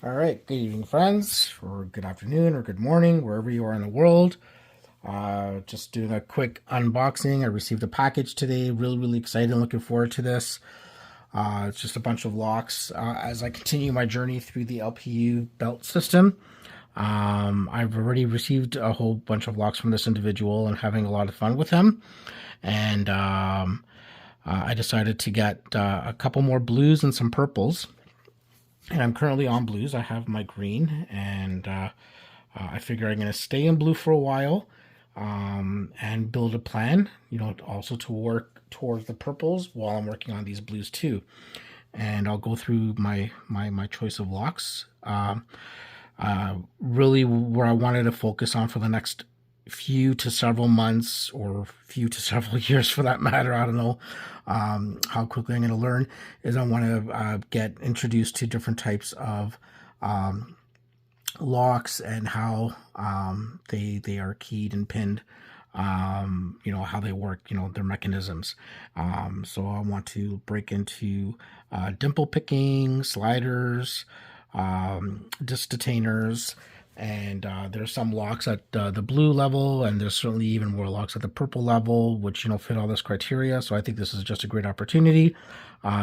All right, good evening, friends, or good afternoon, or good morning, wherever you are in the world. Just doing a quick unboxing. I received a package today. Really excited and looking forward to this. It's just a bunch of locks as I continue my journey through the LPU belt system. I've already received a whole bunch of locks from this individual and having a lot of fun with him. And I decided to get a couple more blues and some purples. And I'm currently on blues. I have my green, and I figure I'm going to stay in blue for a while and build a plan, also to work towards the purples while I'm working on these blues too. And I'll go through my choice of locks. Really, where I wanted to focus on for the next few to several months or few to several years for that matter, I don't know how quickly I'm going to learn, is I want to get introduced to different types of locks and how they are keyed and pinned, how they work, their mechanisms. So I want to break into dimple picking, sliders, disc detainers, and there's some locks at the blue level, and there's certainly even more locks at the purple level, which fit all this criteria. So I think this is just a great opportunity,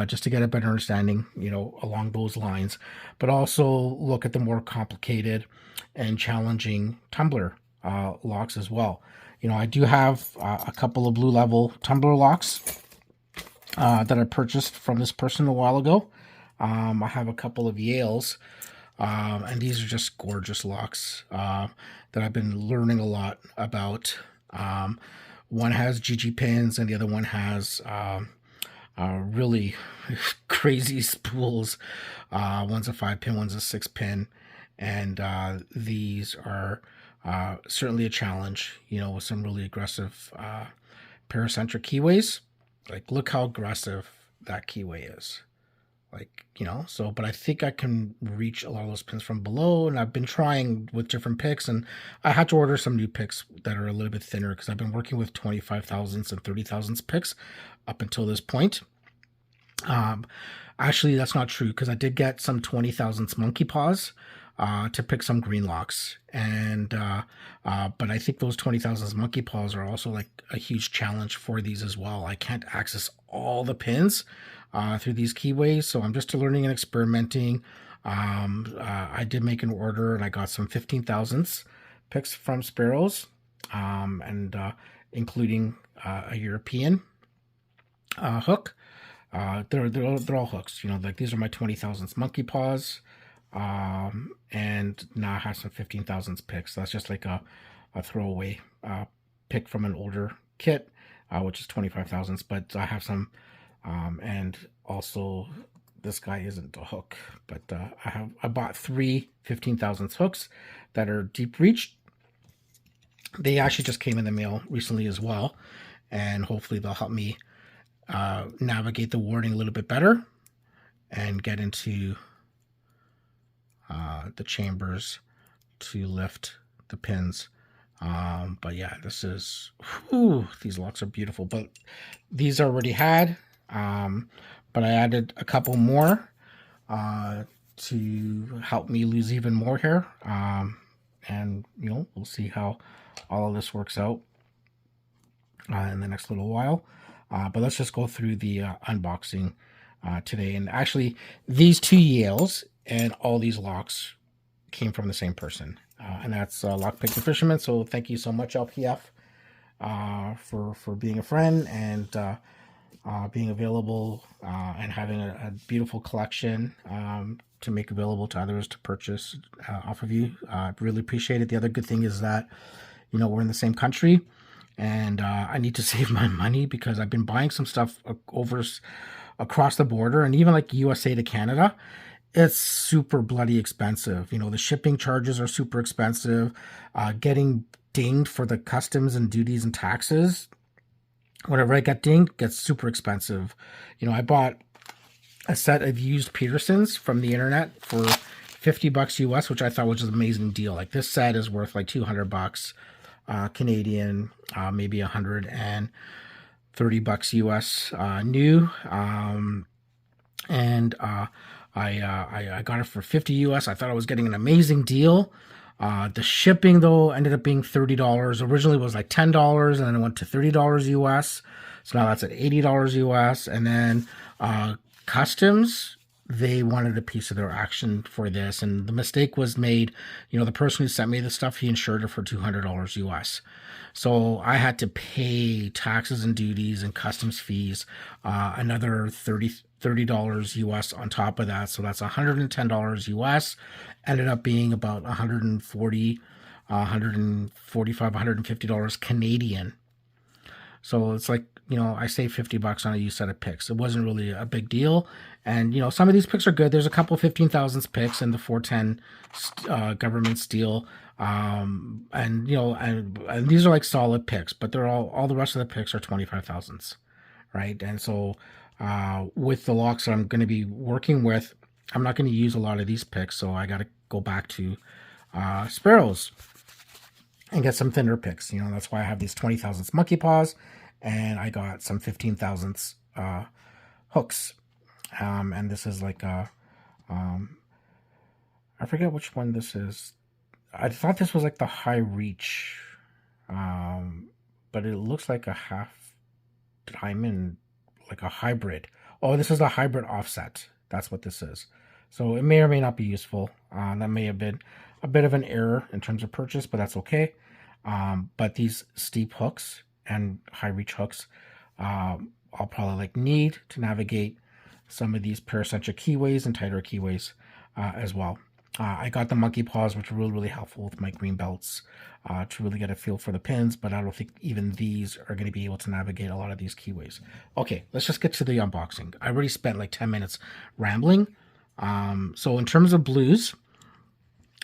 just to get a better understanding, along those lines, but also look at the more complicated and challenging tumbler locks as well. I do have a couple of blue level tumbler locks that I purchased from this person a while ago. I have a couple of Yales, and these are just gorgeous locks that I've been learning a lot about. One has Gege pins, and the other one has really crazy spools. One's a 5-pin, one's a 6-pin, and these are certainly a challenge, with some really aggressive paracentric keyways. Like, look how aggressive that keyway is. But I think I can reach a lot of those pins from below, and I've been trying with different picks, and I had to order some new picks that are a little bit thinner because I've been working with 25 thousandths and 30 thousandths picks up until this point. Actually, that's not true because I did get some 20 thousandths monkey paws to pick some green locks, and but I think those 20 thousandths monkey paws are also like a huge challenge for these as well. I can't access all the pins through these keyways, so I'm just learning and experimenting. I did make an order, and I got some 15 thousandths picks from Sparrows, and including a European hook. They're all hooks, like these are my 20 thousandths monkey paws, and now I have some 15 thousandths picks. So that's just like a throwaway pick from an older kit, which is 25 thousandths, but I have some. And also, this guy isn't a hook, but I bought 3 15 thousandths hooks that are deep reach. They actually just came in the mail recently as well, and hopefully they'll help me navigate the warding a little bit better and get into the chambers to lift the pins. But yeah, these locks are beautiful, but these I already had. But I added a couple more to help me lose even more hair. And we'll see how all of this works out in the next little while. But let's just go through the unboxing today. And actually, these 2 Yales and all these locks came from the same person, and that's Lockpick the Fisherman. So thank you so much, LPF, for being a friend and being available and having a beautiful collection to make available to others to purchase off of you. I really appreciate it. The other good thing is that, we're in the same country, and I need to save my money because I've been buying some stuff across the border, and even like USA to Canada. It's super bloody expensive. The shipping charges are super expensive. Getting dinged for the customs and duties and taxes, whenever I get dinged, gets super expensive. I bought a set of used Petersons from the internet for $50 US, which I thought was an amazing deal. Like, this set is worth like $200 Canadian, maybe $130 US new. And I got it for 50 US. I thought I was getting an amazing deal. The shipping though ended up being $30. Originally it was like $10, and then it went to $30 US. So now that's at $80 US. And then customs, they wanted a piece of their action for this, and the mistake was made. You know, the person who sent me the stuff, he insured it for $200 US. So I had to pay taxes and duties and customs fees, another $30 US on top of that. So that's $110 US. Ended up being about 140, 145, $150 Canadian. So it's like, you know, I saved $50 on a used set of picks. It wasn't really a big deal. And, you know, some of these picks are good. There's a couple 15,000s picks in the 410 government steel. And, you know, and these are like solid picks, but they're all the rest of the picks are 25,000s, right? And so with the locks that I'm going to be working with, I'm not going to use a lot of these picks. So I got to go back to Sparrows and get some thinner picks. You know, that's why I have these 20,000s monkey paws, and I got some 15,000s hooks. And this is like I forget which one this is. I thought this was like the high reach, but it looks like a half diamond, like a hybrid. Oh, this is the hybrid offset. That's what this is. So it may or may not be useful. That may have been a bit of an error in terms of purchase, but that's okay. But these steep hooks and high reach hooks, I'll probably like need to navigate some of these paracentric keyways and tighter keyways as well. I got the monkey paws, which are really, really helpful with my green belts to really get a feel for the pins, but I don't think even these are going to be able to navigate a lot of these keyways. Okay, let's just get to the unboxing. I already spent like 10 minutes rambling. So in terms of blues,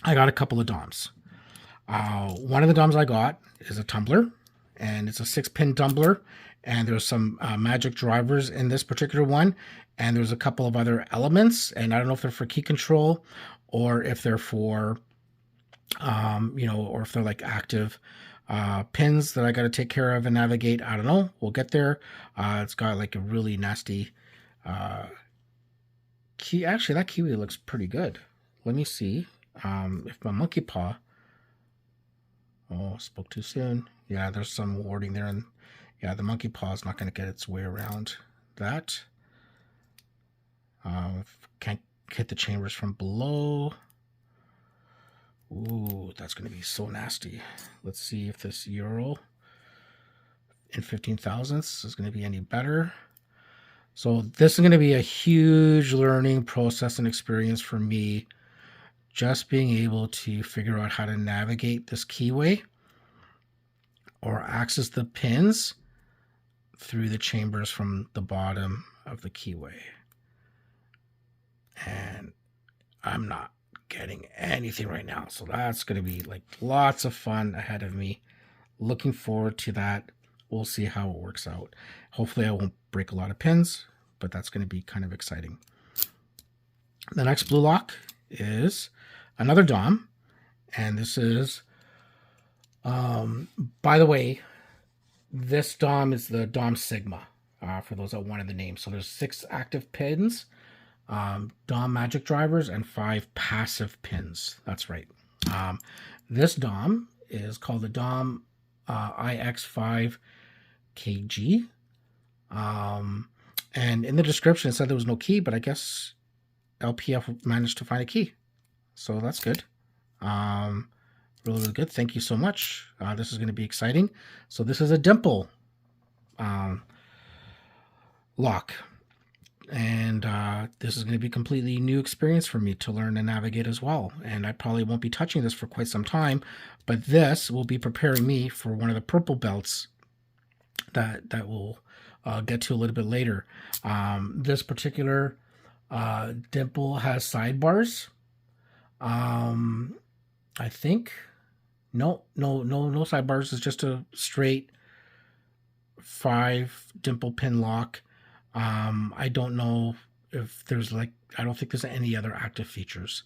I got a couple of DOMs. One of the DOMs I got is a tumbler, and it's a 6-pin tumbler, and there's some magic drivers in this particular one, and there's a couple of other elements, and I don't know if they're for key control or if they're for, you know, or if they're like active pins that I got to take care of and navigate. I don't know. We'll get there. It's got like a really nasty key. Actually, that kiwi looks pretty good. Let me see if my monkey paw. Oh, spoke too soon. Yeah, there's some warding there, and yeah, the monkey paw is not going to get its way around that. Can't hit the chambers from below. Ooh, that's going to be so nasty. Let's see if this Euro in 15,000ths is going to be any better. So this is going to be a huge learning process and experience for me, just being able to figure out how to navigate this keyway or access the pins through the chambers from the bottom of the keyway. And I'm not getting anything right now. So that's going to be like lots of fun ahead of me. Looking forward to that. We'll see how it works out. Hopefully I won't break a lot of pins, but that's going to be kind of exciting. The next blue lock is another DOM, and this is, by the way, this DOM is the DOM Sigma, for those that wanted the name. So there's 6 active pins, DOM magic drivers, and 5 passive pins. That's right. This DOM is called the DOM IX5 KG. And in the description it said there was no key, but I guess LPF managed to find a key. So that's good. Really, really good. Thank you so much. This is going to be exciting. So this is a dimple lock. And this is going to be a completely new experience for me to learn and navigate as well. And I probably won't be touching this for quite some time, but this will be preparing me for one of the purple belts that we'll get to a little bit later. This particular dimple has sidebars. I think no sidebars. It's just a straight 5 dimple pin lock. I don't know if there's like, I don't think there's any other active features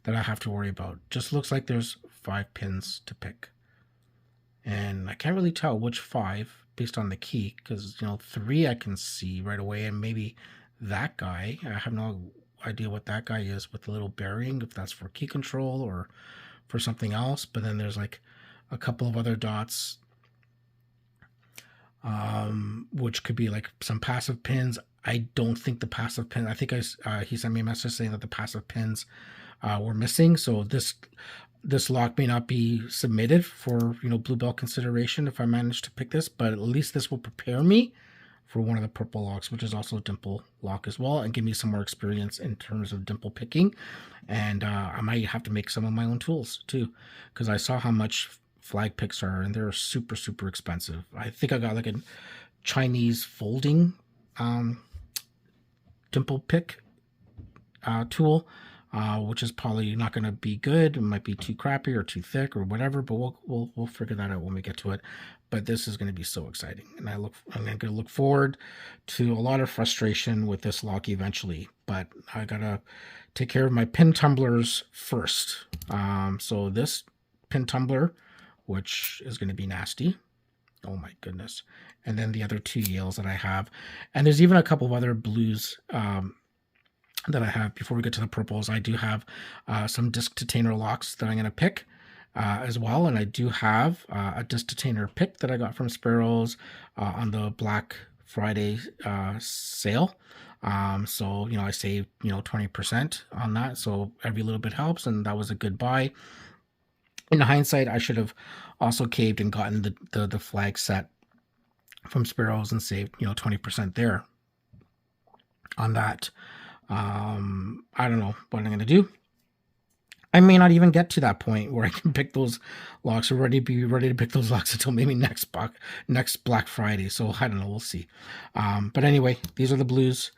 that I have to worry about. Just looks like there's 5 pins to pick, and I can't really tell which 5 based on the key, because, you know, 3 I can see right away, and maybe that guy. I have no idea what that guy is with the little bearing, if that's for key control or for something else. But then there's like a couple of other dots, which could be like some passive pins. I don't think the passive pin, I think he sent me a message saying that the passive pins were missing. So this lock may not be submitted for, you know, blue belt consideration if I manage to pick this, but at least this will prepare me for one of the purple locks, which is also a dimple lock as well, and give me some more experience in terms of dimple picking. And I might have to make some of my own tools too, because I saw how much flag picks are, and they're super, super expensive. I think I got like a Chinese folding dimple pick tool, which is probably not going to be good. It might be too crappy or too thick or whatever, but we'll figure that out when we get to it. But this is going to be so exciting, and I'm going to look forward to a lot of frustration with this lock eventually. But I gotta take care of my pin tumblers first. So this pin tumbler, which is going to be nasty. Oh my goodness. And then the other two Yales that I have, and there's even a couple of other blues that I have. Before we get to the purples, I do have some disc detainer locks that I'm going to pick as well. And I do have a disc detainer pick that I got from Sparrows on the Black Friday sale. So, you know, I saved, you know, 20% on that. So every little bit helps. And that was a good buy. In hindsight, I should have also caved and gotten the flag set from Sparrows and saved, you know, 20% there on that. I don't know what I'm going to do. I may not even get to that point where I can pick those locks or be ready to pick those locks until maybe next Black Friday. So I don't know. We'll see. But anyway, these are the blues.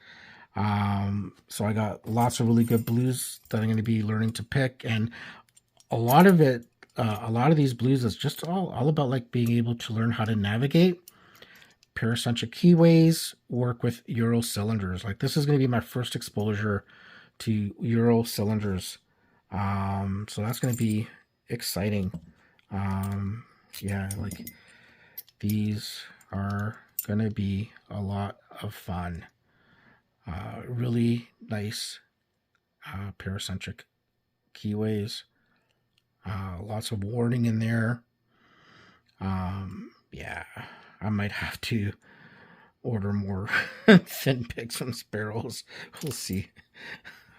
So I got lots of really good blues that I'm going to be learning to pick. And a lot of these blues is just all about like being able to learn how to navigate paracentric keyways, work with Euro cylinders. Like this is going to be my first exposure to Euro cylinders. So that's going to be exciting. Yeah, like these are going to be a lot of fun. Really nice paracentric keyways. Lots of warning in there. Yeah, I might have to order more thin picks from Sparrows. We'll see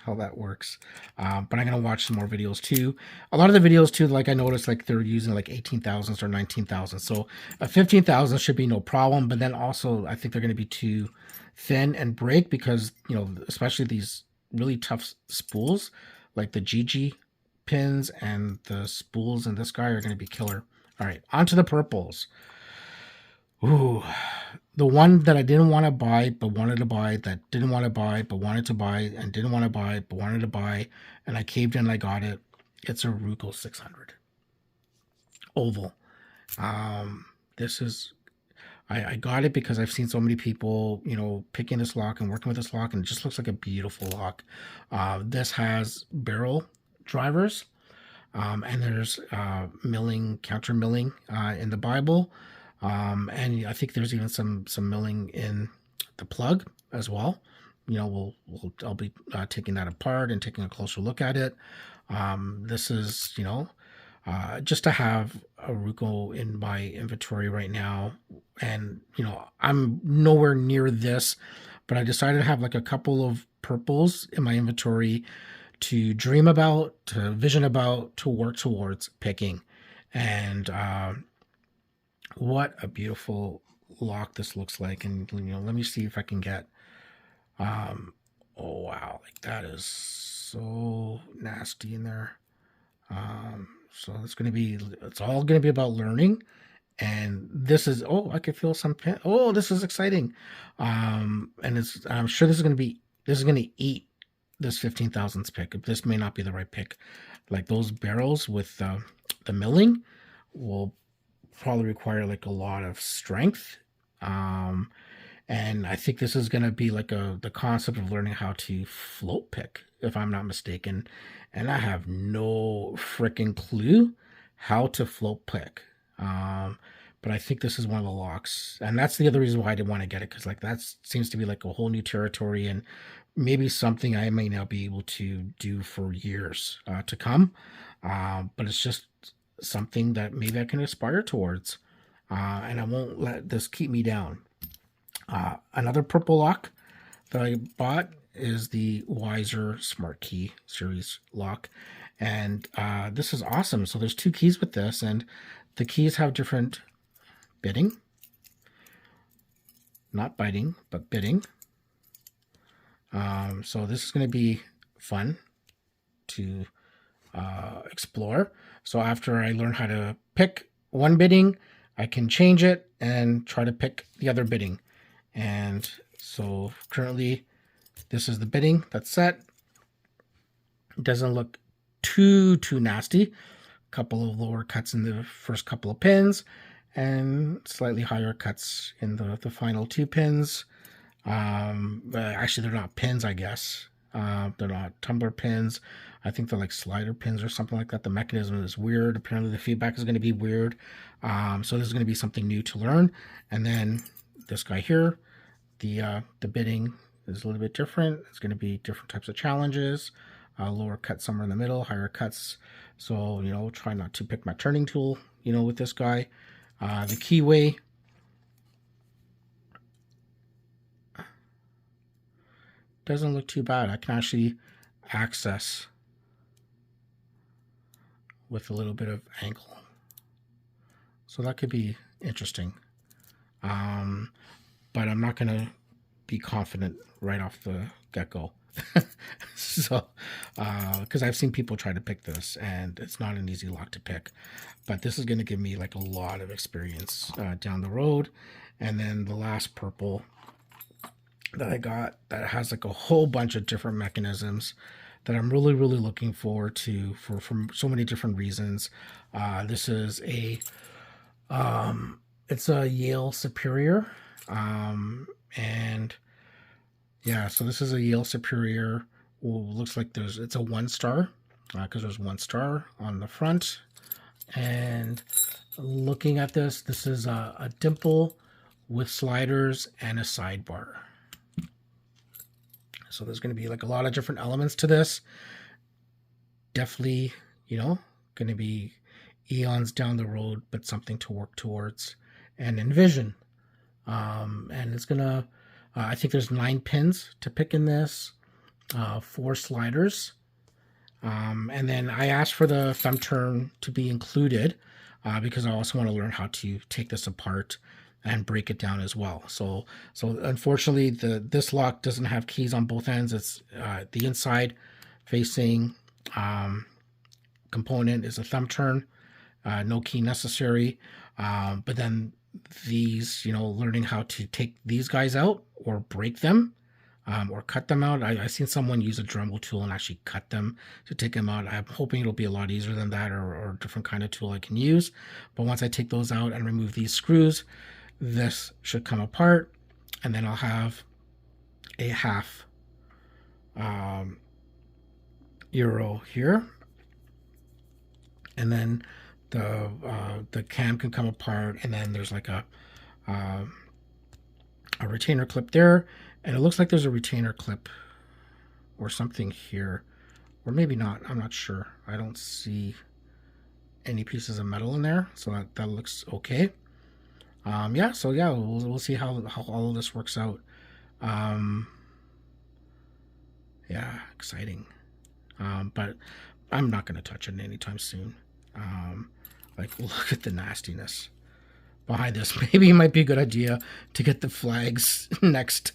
how that works. But I'm going to watch some more videos too. A lot of the videos too, like I noticed, like they're using like 18,000s or 19,000. So a 15,000 should be no problem. But then also I think they're going to be too thin and break because, you know, especially these really tough spools, like the Gege pins and the spools in this guy are going to be killer. All right, on to the purples. Ooh, the one that I didn't want to buy but wanted to buy, that didn't want to buy but wanted to buy, and didn't want to buy but wanted to buy, and I caved in and I got it. It's a Ruko 600 oval. This is, I got it because I've seen so many people, you know, picking this lock and working with this lock, and it just looks like a beautiful lock. This has barrel drivers, and there's counter milling in the Bible. And I think there's even some milling in the plug as well. You know, I'll be taking that apart and taking a closer look at it. This is, you know, just to have a Ruko in my inventory right now. And, you know, I'm nowhere near this, but I decided to have like a couple of purples in my inventory to dream about, to vision about, to work towards picking. And what a beautiful lock this looks like. And, you know, let me see if I can get, oh wow, like that is so nasty in there. So it's all going to be about learning. And this is, oh, I can feel some pin. Oh, this is exciting. And I'm sure this is going to eat this 15,000s pick. This may not be the right pick. Like those barrels with the milling will probably require like a lot of strength. And I think this is going to be like the concept of learning how to float pick, if I'm not mistaken. And I have no freaking clue how to float pick. but I think this is one of the locks, and that's the other reason why I didn't want to get it, because like that seems to be like a whole new territory and maybe something I may not be able to do for years to come. But it's just something that maybe I can aspire towards, and I won't let this keep me down. Another purple lock that I bought is the Weiser Smartkey series lock, and this is awesome. So there's 2 keys with this, and the keys have different bitting, not biting, but bitting. So this is going to be fun to explore. So after I learn how to pick one bitting, I can change it and try to pick the other bitting. And so currently this is the bitting that's set. It doesn't look too nasty. A couple of lower cuts in the first couple of pins and slightly higher cuts in the final 2 pins. Actually, they're not pins, I guess. They're not tumbler pins. I think they're like slider pins or something like that. The mechanism is weird. Apparently, the feedback is going to be weird. So this is going to be something new to learn. And then this guy here, the bitting is a little bit different. It's going to be different types of challenges. Lower cut somewhere in the middle, higher cuts. So, you know, try not to pick my turning tool, you know, with this guy. The keyway doesn't look too bad. I can actually access with a little bit of angle. So that could be interesting. But I'm not going to be confident right off the get-go. So, because I've seen people try to pick this, and it's not an easy lock to pick. But this is going to give me like a lot of experience down the road. And then the last purple that I got that has like a whole bunch of different mechanisms that I'm really looking forward to for so many different reasons. This is a it's a Yale Superior, and yeah, so this is a Yale Superior. Well, looks like it's a 1-star because there's 1 star on the front. And looking at this is a dimple with sliders and a sidebar. So there's going to be like a lot of different elements to this. Definitely, you know, going to be eons down the road, but something to work towards and envision. And it's going to, I think there's 9 pins to pick in this, 4 sliders. And then I asked for the thumb turn to be included because I also want to learn how to take this apart and break it down as well. So unfortunately, this lock doesn't have keys on both ends. It's the inside facing component is a thumb turn, no key necessary. But then these, you know, learning how to take these guys out or break them or cut them out. I've seen someone use a Dremel tool and actually cut them to take them out. I'm hoping it'll be a lot easier than that, or a different kind of tool I can use. But once I take those out and remove these screws, this should come apart, and then I'll have a half euro here, and then the cam can come apart, and then there's like a retainer clip there, and it looks like there's a retainer clip or something here, or maybe not. I'm not sure. I don't see any pieces of metal in there, so that looks okay. Yeah, so yeah, we'll see how all of this works out. Yeah, exciting. But I'm not going to touch it anytime soon. Like, look at the nastiness behind this. Maybe it might be a good idea to get the flags next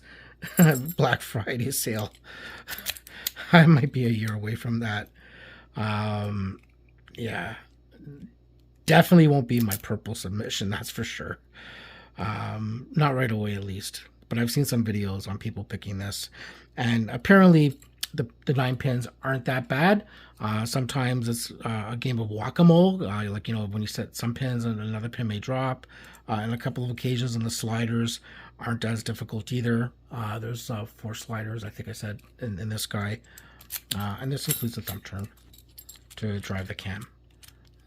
Black Friday sale. I might be a year away from that. Yeah, definitely won't be my purple submission, that's for sure. Not right away, at least. But I've seen some videos on people picking this, and apparently the 9 pins aren't that bad. Sometimes it's a game of whack-a-mole, like, you know, when you set some pins and another pin may drop. And a couple of occasions, and the sliders aren't as difficult either. There's 4 sliders, I think I said, in this guy. And this includes the thumb turn to drive the cam.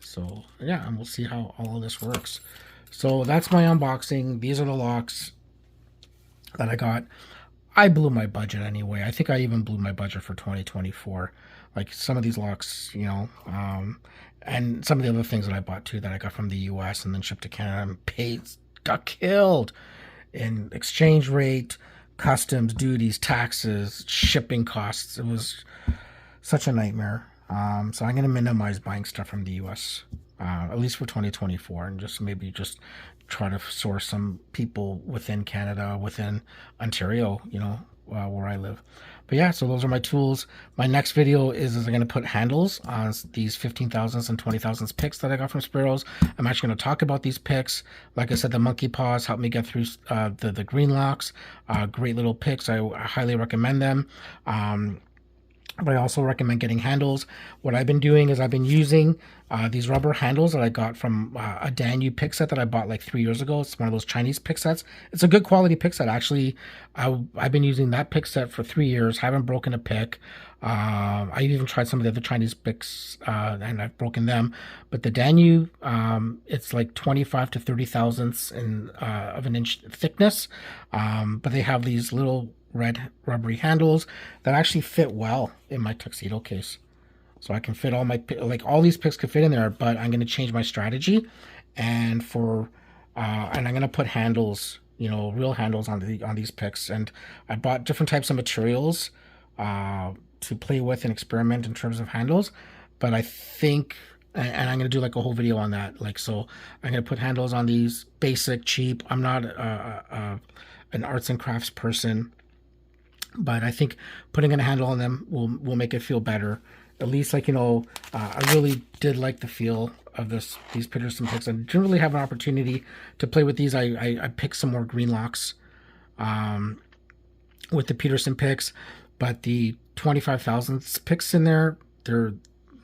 So yeah, and we'll see how all of this works. So that's my unboxing. These are the locks that I got. I blew my budget anyway. I think I even blew my budget for 2024. Like some of these locks, and some of the other things that I bought too that I got from the US and then shipped to Canada and paid, got killed in exchange rate, customs, duties, taxes, shipping costs. It was such a nightmare. So I'm going to minimize buying stuff from the US, at least for 2024, and just try to source some people within Canada, within Ontario, where I live. But yeah, so those are my tools. My next video is I'm going to put handles on these 15,000s and 20,000s picks that I got from Sparrows. I'm actually going to talk about these picks. Like I said, the monkey paws helped me get through the green locks. Great little picks. I highly recommend them. But I also recommend getting handles. What I've been doing is I've been using these rubber handles that I got from a Danube pick set that I bought like 3 years ago. It's one of those Chinese pick sets. It's a good quality pick set. Actually, I've been using that pick set for 3 years. Haven't broken a pick. I even tried some of the other Chinese picks and I've broken them. But the Danube, it's like 25 to 30 thousandths of an inch thickness. But they have these little red rubbery handles that actually fit well in my tuxedo case. So I can fit all these picks could fit in there, but I'm going to change my strategy and I'm going to put handles, real handles on these picks. And I bought different types of materials to play with and experiment in terms of handles. But I think, and I'm going to do like a whole video on that. So I'm going to put handles on these basic, cheap. I'm not an arts and crafts person, but I think putting a handle on them will make it feel better. At least, I really did like the feel of these Peterson picks. I didn't really have an opportunity to play with these. I picked some more green locks with the Peterson picks, but the 25,000th picks in there,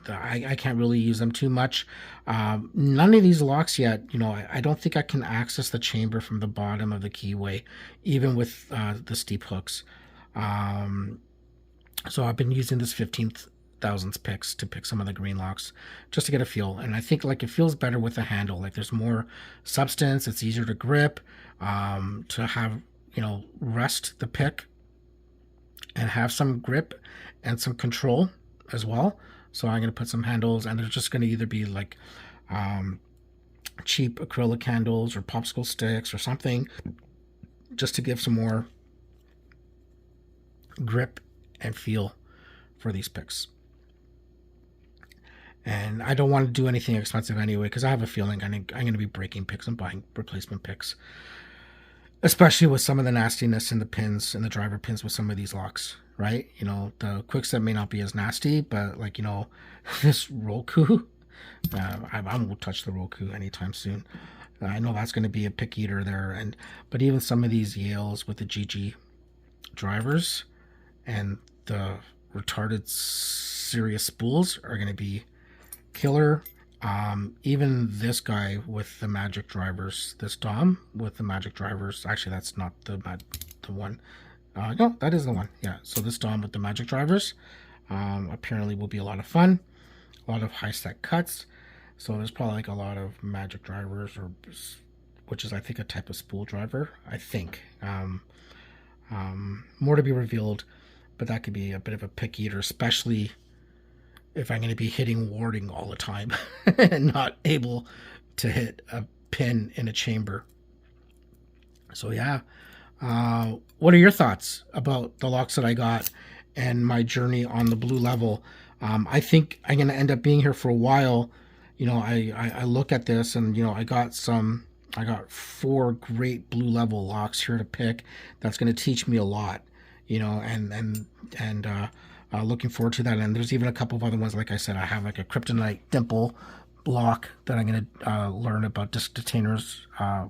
I can't really use them too much. None of these locks yet, I don't think I can access the chamber from the bottom of the keyway, even with the steep hooks. So I've been using this 15,000th picks to pick some of the green locks just to get a feel. And I think it feels better with the handle. There's more substance. It's easier to grip, to have, rest the pick and have some grip and some control as well. So I'm going to put some handles, and they're just going to either be cheap acrylic handles or popsicle sticks or something, just to give some more grip and feel for these picks. And I don't want to do anything expensive anyway, because I have a feeling I'm going to be breaking picks and buying replacement picks, especially with some of the nastiness in the pins and the driver pins with some of these locks, right? The Kwikset may not be as nasty, but this Ruko, I won't touch the Ruko anytime soon. I know that's going to be a pick eater there, but even some of these Yales with the Gege drivers and the retarded serious spools are going to be killer. Even this guy with the magic drivers, this Dom with the magic drivers, actually that's not the one. No, that is the one. Yeah, so this Dom with the magic drivers apparently will be a lot of fun, a lot of high set cuts. So there's probably a lot of magic drivers, which is I think a type of spool driver, I think. More to be revealed, but that could be a bit of a pick eater, especially if I'm going to be hitting warding all the time and not able to hit a pin in a chamber. So yeah, what are your thoughts about the locks that I got and my journey on the blue level? I think I'm going to end up being here for a while. I look at this and, I got 4 great blue level locks here to pick. That's going to teach me a lot, looking forward to that. And there's even a couple of other ones. Like I said, I have a Kryptonite dimple block that I'm going to learn about disc detainers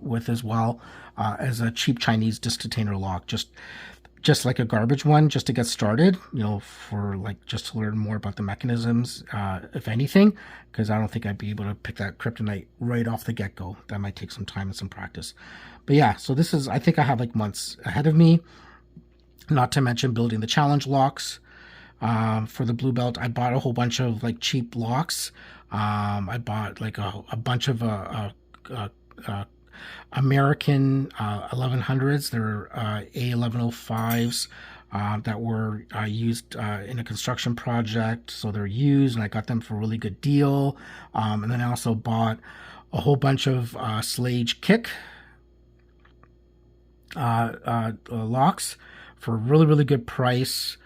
with as well, as a cheap Chinese disc detainer lock. Just like a garbage one, just to get started, for just to learn more about the mechanisms, if anything, because I don't think I'd be able to pick that Kryptonite right off the get-go. That might take some time and some practice. But yeah, so I think I have months ahead of me, not to mention building the challenge locks. For the blue belt, I bought a whole bunch of cheap locks. I bought a bunch of American 1100s. They're A1105s that were used in a construction project. So they're used, and I got them for a really good deal. And then I also bought a whole bunch of Slage Kick locks for a really, really good price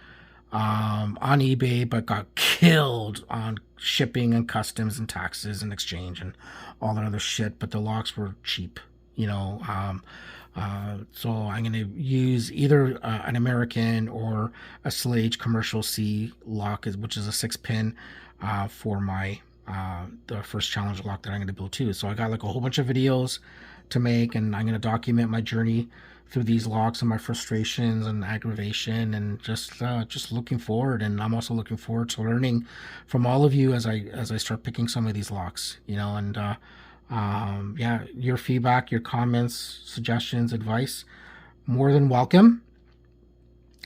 on eBay, but got killed on shipping and customs and taxes and exchange and all that other shit. But the locks were cheap, you know. So I'm going to use either an American or a Slage Commercial C lock, which is a 6-pin for my the first challenge lock that I'm going to build too. So I got like a whole bunch of videos to make, and I'm going to document my journey through these locks and my frustrations and aggravation, and just looking forward. And I'm also looking forward to learning from all of you as I start picking some of these locks, you know. And yeah, your feedback, your comments, suggestions, advice, more than welcome,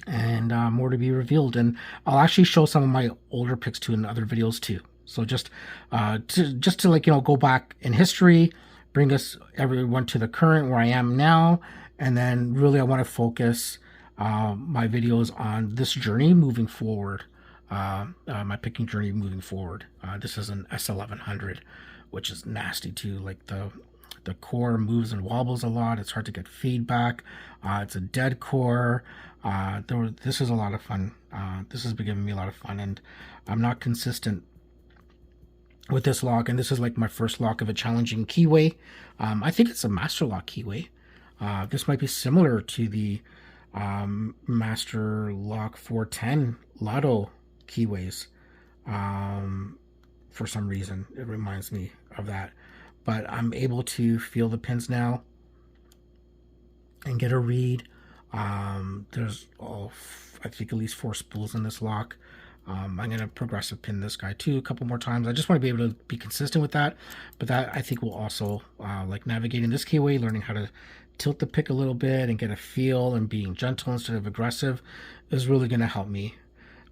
and more to be revealed. And I'll actually show some of my older picks too in other videos too. So just to like, you know, go back in history, bring everyone to the current where I am now. And then really I want to focus my videos on this journey moving forward, my picking journey moving forward. This is an S1100, which is nasty too. Like the core moves and wobbles a lot. It's hard to get feedback. It's a dead core. This is a lot of fun. This has been giving me a lot of fun, and I'm not consistent with this lock. And this is like my first lock of a challenging keyway. I think it's a master lock keyway. This might be similar to the Master Lock 410 Lotto keyways. For some reason, it reminds me of that. But I'm able to feel the pins now and get a read. There's, I think, at least 4 spools in this lock. I'm going to progressive pin this guy too a couple more times. I just want to be able to be consistent with that. But that, I think, will also, like navigating this keyway, learning how to tilt the pick a little bit and get a feel, and being gentle instead of aggressive is really going to help me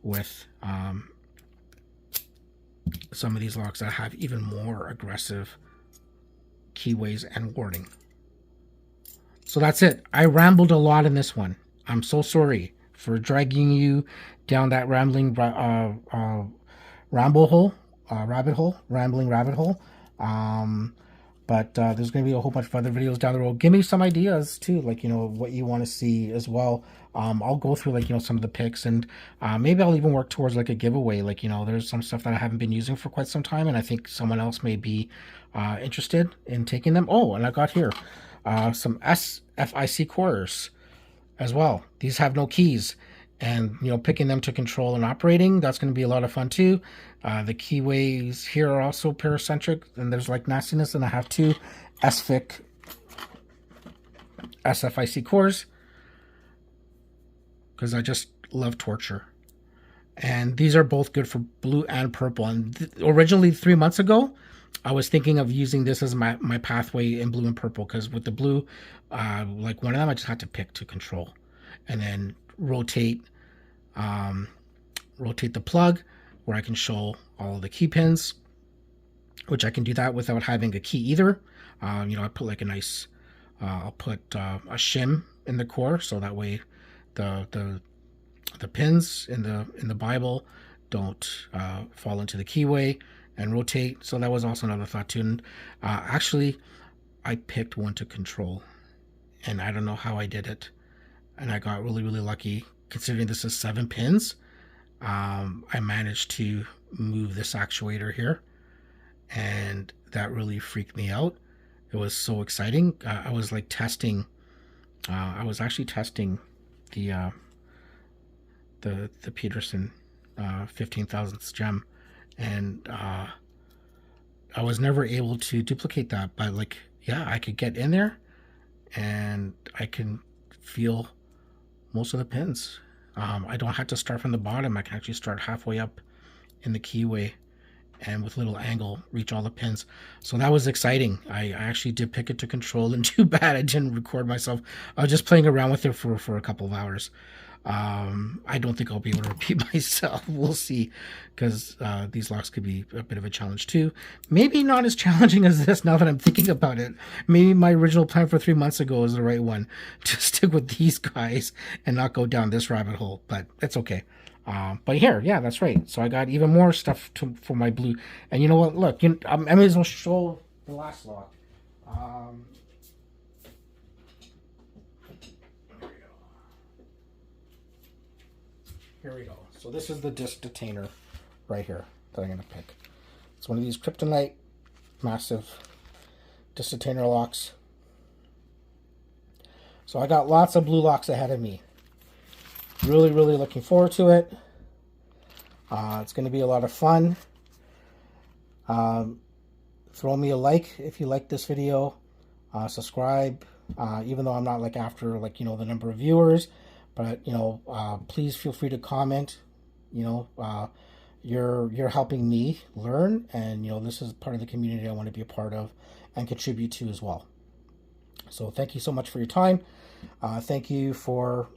with some of these locks that have even more aggressive keyways and wording. So that's it. I rambled a lot in this one. I'm so sorry for dragging you down that rambling rabbit hole. But there's going to be a whole bunch of other videos down the road. Give me some ideas too, like, you know, what you want to see as well. I'll go through, like, you know, some of the picks, and maybe I'll even work towards like a giveaway. Like, you know, there's some stuff that I haven't been using for quite some time, and I think someone else may be interested in taking them. Oh, and I got here some SFIC Cores as well. These have no keys, and, you know, picking them to control and operating, that's going to be a lot of fun too. The keyways here are also paracentric, and there's like nastiness. And I have 2 SFIC Cores because I just love torture. And these are both good for blue and purple. And originally 3 months ago, I was thinking of using this as my pathway in blue and purple, because with the blue, like one of them, I just had to pick to control, and then rotate the plug where I can show all of the key pins, which I can do that without having a key either. You know, I put like a nice, I'll put a shim in the core, so that way the pins in the Bible don't fall into the keyway, and rotate. So that was also another thought too. And actually, I picked one to control, and I don't know how I did it, and I got really, really lucky. Considering this is 7 pins, I managed to move this actuator here, and that really freaked me out. It was so exciting. I was like testing. I was actually testing the Peterson 15,000th gem, and I was never able to duplicate that. But like, yeah, I could get in there, and I can feel most of the pins. I don't have to start from the bottom. I can actually start halfway up in the keyway, and with little angle reach all the pins. So that was exciting. I actually did pick it to control, and too bad I didn't record myself. I was just playing around with it for a couple of hours. I don't think I'll be able to repeat myself. We'll see, because these locks could be a bit of a challenge too. Maybe not as challenging as this now that I'm thinking about it. Maybe my original plan for 3 months ago is the right one, to stick with these guys and not go down this rabbit hole, but it's okay. But here, yeah, that's right. So I got even more stuff for my blue. And you know what? Look, I may as well show the last lock. Here we go. So this is the disc detainer right here that I'm going to pick. It's one of these Kryptonite massive disc detainer locks. So I got lots of blue locks ahead of me. Really, really looking forward to it. It's going to be a lot of fun. Throw me a like if you like this video. Subscribe, even though I'm not like after like, you know, the number of viewers. But, you know, please feel free to comment. You know, you're helping me learn, and, you know, this is part of the community I want to be a part of and contribute to as well. So thank you so much for your time. Thank you for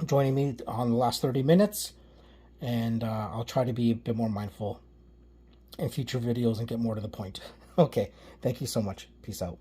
joining me on the last 30 minutes, and I'll try to be a bit more mindful in future videos and get more to the point. Okay, thank you so much. Peace out.